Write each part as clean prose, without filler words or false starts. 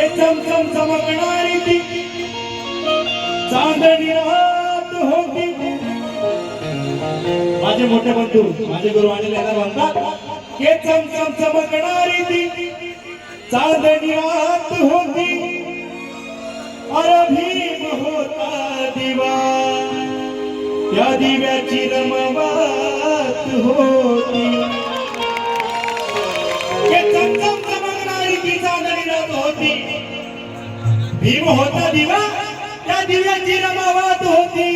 ये चमचम चमकणारी ती चांदणी रात होती. माझे मोठे बंधू माझे गुरु आणि लेला म्हणतात ये चमचम चमकणारी ती चांदणी रात होती. अरे भीम होता दिवा त्या दिव्याची रमवात होती. ये चमचम चमकणारी ती चांदणी रात होती. भीम होता दिवा त्या दिव्याची रमावात होती.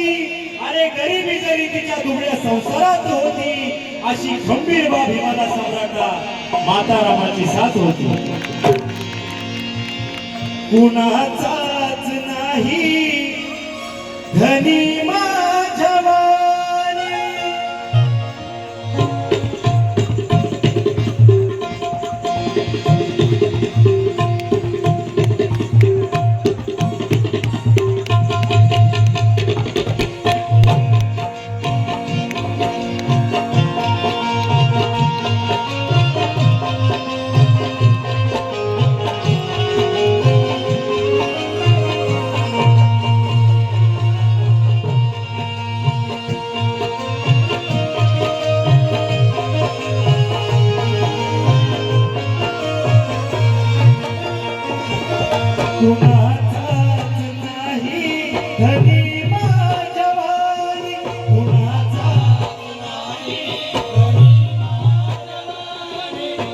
अरे गरिबी जरी तिच्या दुबळ्या संसारात होती. अशी खंबीर बा भीमाला सम्राटा माता रामाची साथ होती. कुणाचाच नाही धनी माझ्या वाणी. कुणाचाच नाही धनी माझ्या वाणी. कुणाचाच नाही धनी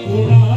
माझ्या वाणी.